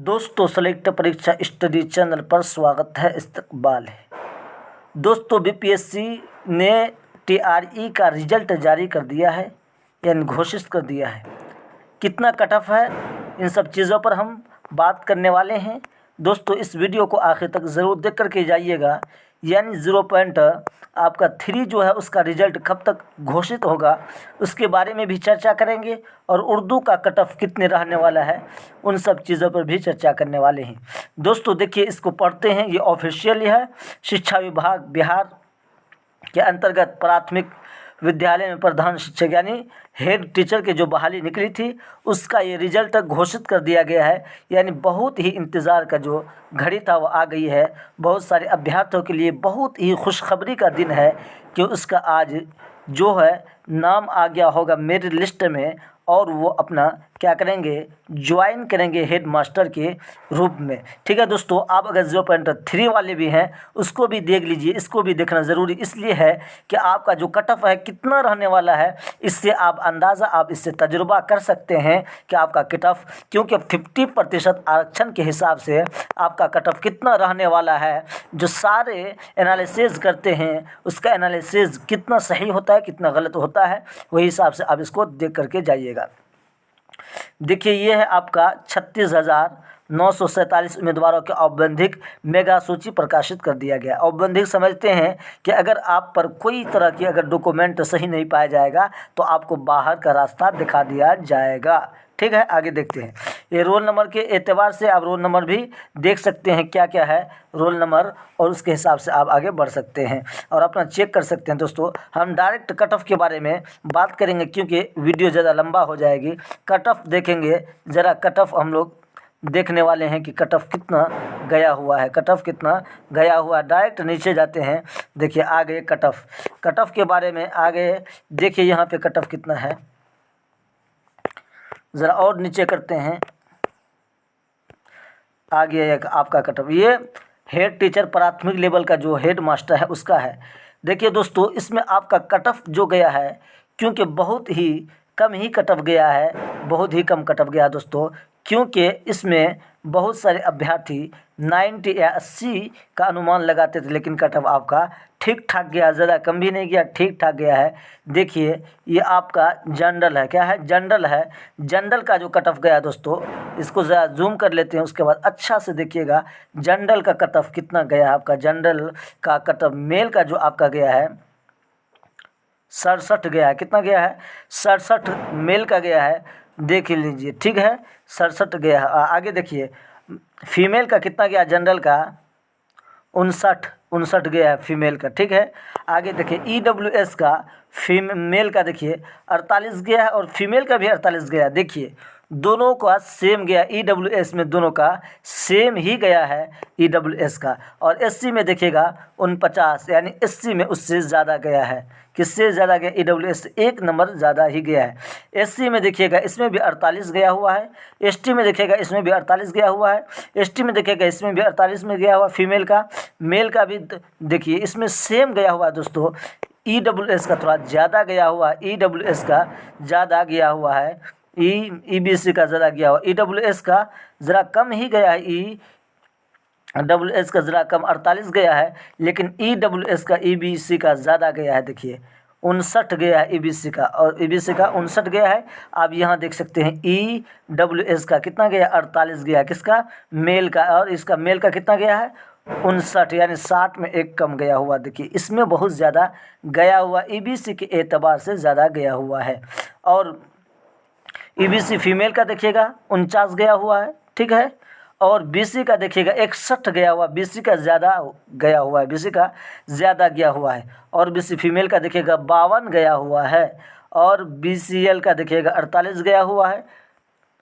दोस्तों सेलेक्ट परीक्षा study channel पर स्वागत है, इस्तकबाल है। दोस्तों बीपीएससी ने टीआरई का रिजल्ट जारी कर दिया है, यानी घोषित कर दिया है। कितना कट ऑफ है, इन सब चीज़ों पर हम बात करने वाले हैं। दोस्तों इस वीडियो को आखिर तक ज़रूर देख करके जाइएगा, यानी 0.3 जो है उसका रिजल्ट कब तक घोषित होगा उसके बारे में भी चर्चा करेंगे, और उर्दू का कट ऑफ कितने रहने वाला है उन सब चीज़ों पर भी चर्चा करने वाले हैं। दोस्तों देखिए, इसको पढ़ते हैं, ये ऑफिशियल है। शिक्षा विभाग बिहार के अंतर्गत प्राथमिक विद्यालय में प्रधान शिक्षक यानी हेड टीचर की जो बहाली निकली थी उसका ये रिजल्ट घोषित कर दिया गया है। यानी बहुत ही इंतज़ार का जो घड़ी था वो आ गई है। बहुत सारे अभ्यर्थियों के लिए बहुत ही खुशखबरी का दिन है कि उसका आज जो है नाम आ गया होगा मेरिट लिस्ट में, और वो अपना क्या करेंगे, ज्वाइन करेंगे हेड मास्टर के रूप में। ठीक है दोस्तों, आप अगर 0.3 वाले भी हैं उसको भी देख लीजिए। इसको भी देखना ज़रूरी इसलिए है कि आपका जो कट ऑफ है कितना रहने वाला है, इससे आप अंदाज़ा, आप इससे तजुर्बा कर सकते हैं कि आपका कट ऑफ, क्योंकि 50% आरक्षण के हिसाब से आपका कट ऑफ कितना रहने वाला है। जो सारे एनालिसिस करते हैं उसका एनालिसिस कितना सही होता है, कितना गलत होता है, वही हिसाब से आप इसको देख करके जाइएगा। देखिए, ये है आपका 36,947 उम्मीदवारों के औपबंधिक मेगा सूची प्रकाशित कर दिया गया। औपबंधिक समझते हैं कि अगर आप पर कोई तरह की अगर डॉक्यूमेंट सही नहीं पाया जाएगा तो आपको बाहर का रास्ता दिखा दिया जाएगा। ठीक है, आगे देखते हैं। ये रोल नंबर के एतबार से आप रोल नंबर भी देख सकते हैं, क्या क्या है रोल नंबर, और उसके हिसाब से आप आगे बढ़ सकते हैं और अपना चेक कर सकते हैं। दोस्तों हम डायरेक्ट कट ऑफ के बारे में बात करेंगे क्योंकि वीडियो ज़्यादा लंबा हो जाएगी। कट ऑफ देखेंगे ज़रा, कट ऑफ हम लोग देखने वाले हैं कि कट ऑफ कितना गया हुआ है, कट ऑफ कितना गया हुआ है। डायरेक्ट नीचे जाते हैं, देखिए आगे कट ऑफ के बारे में आगे देखिए, यहाँ पे कट ऑफ कितना है, ज़रा और नीचे करते हैं। आगे एक आपका कट ऑफ, ये हेड टीचर प्राथमिक लेवल का जो हेड मास्टर है उसका है। देखिए दोस्तों, इसमें आपका कट ऑफ जो गया है, क्योंकि बहुत ही कम ही कट ऑफ गया है, बहुत ही कम कट ऑफ गया है दोस्तों, क्योंकि इसमें बहुत सारे अभ्यर्थी 90 या 80 का अनुमान लगाते थे, लेकिन कट ऑफ आपका ठीक ठाक गया, ज़्यादा कम भी नहीं गया, ठीक ठाक गया है। देखिए ये आपका जनरल है, क्या है, जनरल है। जनरल का जो कट ऑफ गया दोस्तों, इसको ज़रा जूम कर लेते हैं, उसके बाद अच्छा से देखिएगा जनरल का कट ऑफ कितना गया है। आपका जनरल का कट ऑफ मेल का जो आपका गया है 67 गया है। कितना गया है, 67 मेल का गया है, देख लीजिए। ठीक है, 67 गया है। आगे देखिए फीमेल का कितना गया, जनरल का 59 गया है फीमेल का। ठीक है, आगे देखिए EWS का फीमेल का देखिए 48 गया है, और फीमेल का भी 48 गया है। देखिए दोनों का सेम गया, EWS में दोनों का सेम ही गया है EWS का। और SC में देखिएगा 49, यानी SC में उससे ज़्यादा गया है। किससे ज़्यादा गया, EWS एक नंबर ज़्यादा ही गया है। SC में देखिएगा इसमें भी 48 गया हुआ है। ST में देखिएगा इसमें भी 48 गया हुआ है। ST में देखिएगा इसमें भी 48 में गया हुआ फीमेल का। मेल का भी देखिए इसमें सेम गया हुआ है दोस्तों। EWS का थोड़ा ज़्यादा गया हुआ है, EWS का ज़्यादा गया हुआ है, EBC का ज़्यादा गया हुआ, EWS का ज़रा कम ही गया है, EWS का ज़रा कम 48 गया है, लेकिन EWS का EBC का ज़्यादा गया है। देखिए 59 गया है EBC का, और EBC का 59 गया है। आप यहाँ देख सकते हैं EWS का कितना गया, 48 गया, किसका, मेल का, और इसका मेल का कितना गया है 59, यानी 60 में एक कम गया हुआ। देखिए इसमें बहुत ज़्यादा गया हुआ, EBC के एतबार से ज़्यादा गया हुआ है। और EBC फीमेल का देखिएगा 49 गया हुआ है। ठीक है, और BC का देखिएगा 61 गया हुआ, BC का ज़्यादा गया हुआ है, BC का ज़्यादा गया हुआ है। और BC फीमेल का देखिएगा 52 गया हुआ है, और BCL का देखिएगा 48 गया हुआ है।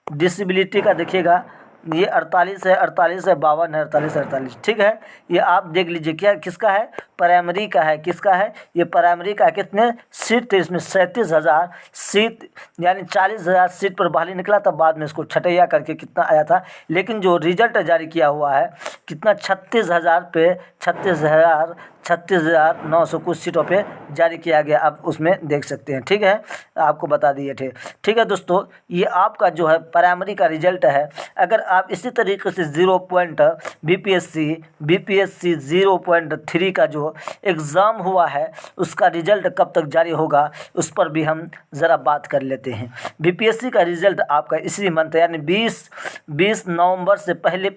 डिसेबिलिटी का देखिएगा ये 48 है, 48 है, 52 है, 48 48। ठीक है, ये आप देख लीजिए क्या किसका है, प्राइमरी का है, किसका है, ये प्राइमरी का है। कितने सीट थे इसमें, 37,000 सीट, यानी 40,000 सीट पर बहाली निकला था। बाद में इसको छटैया करके कितना आया था, लेकिन जो रिजल्ट जारी किया हुआ है कितना, 36,000 पे 36,900 कुछ सीटों पे जारी किया गया। आप उसमें देख सकते हैं, ठीक है, आपको बता दिए थे। ठीक है दोस्तों, ये आपका जो है प्राइमरी का रिजल्ट है। अगर आप इसी तरीके से बीपीएससी 0.3 का जो एग्ज़ाम हुआ है उसका रिजल्ट कब तक जारी होगा, उस पर भी हम ज़रा बात कर लेते हैं। बीपीएससी का रिजल्ट आपका इसी मंथ यानी 20 नवंबर से पहले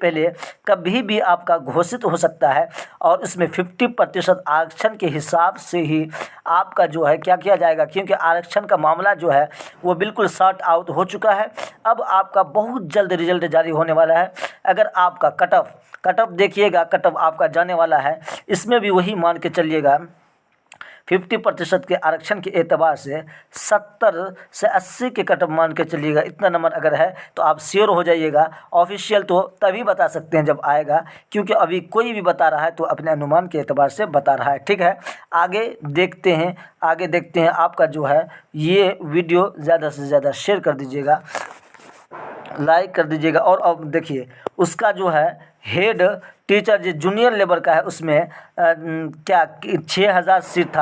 कभी भी आपका घोषित हो सकता है, और इसमें 50% आरक्षण के हिसाब से ही आपका जो है क्या किया जाएगा, क्योंकि आरक्षण का मामला जो है वो बिल्कुल सॉर्ट आउट हो चुका है। अब आपका बहुत जल्द रिजल्ट जारी होने वाला है। अगर आपका कट ऑफ देखिएगा, कट ऑफ आपका जाने वाला है, इसमें भी वही मान के चलिएगा 50% के आरक्षण के एतबार से 70 से 80 के कट ऑफ मान के चलिएगा। इतना नंबर अगर है तो आप श्योर हो जाइएगा। ऑफिशियल तो तभी बता सकते हैं जब आएगा, क्योंकि अभी कोई भी बता रहा है तो अपने अनुमान के एतबार से बता रहा है। ठीक है, आगे देखते हैं आपका जो है ये वीडियो ज़्यादा से ज़्यादा शेयर कर दीजिएगा, लाइक कर दीजिएगा। और अब देखिए उसका जो है हेड टीचर जो जूनियर लेवल का है उसमें क्या 6,000 सीट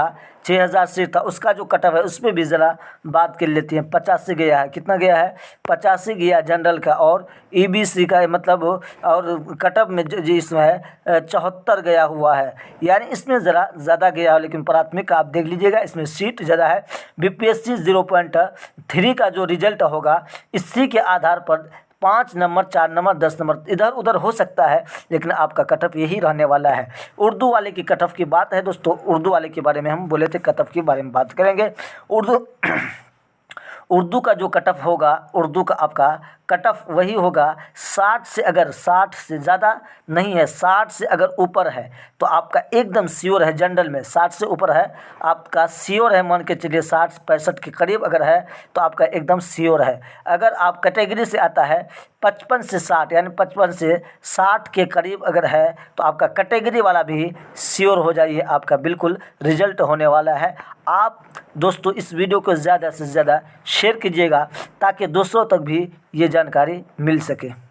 था, उसका जो कट ऑफ है उसमें भी ज़रा बात कर लेते हैं। 85 गया है, कितना गया है, 85 गया जनरल का, और ईबीसी का मतलब और कट ऑफ में जो इसमें है 74 गया हुआ है, यानी इसमें ज़रा ज़्यादा गया है। लेकिन प्राथमिक का आप देख लीजिएगा इसमें सीट ज़्यादा है। बीपीएससी 0.3 का जो रिजल्ट होगा इसी के आधार पर 5 नंबर, 4 नंबर, 10 नंबर इधर उधर हो सकता है, लेकिन आपका कट ऑफ यही रहने वाला है। उर्दू वाले की कट ऑफ की बात है दोस्तों, उर्दू वाले के बारे में हम बोले थे, कट ऑफ के बारे में बात करेंगे। उर्दू का जो कट ऑफ होगा, उर्दू का आपका कट ऑफ वही होगा 60 से, अगर 60 से ज़्यादा नहीं है, 60 से अगर ऊपर है तो आपका एकदम श्योर है। जनरल में 60 से ऊपर है आपका श्योर है, मान के चलिए 60-65 के करीब अगर है तो आपका एकदम श्योर है। अगर आप कैटेगरी से आता है 55 से 60, यानी 55 से 60 के करीब अगर है तो आपका कैटेगरी वाला भी श्योर हो जाइए, आपका बिल्कुल रिजल्ट होने वाला है। आप दोस्तों इस वीडियो को ज़्यादा से ज़्यादा शेयर कीजिएगा ताकि दूसरों तक भी ये जानकारी मिल सके।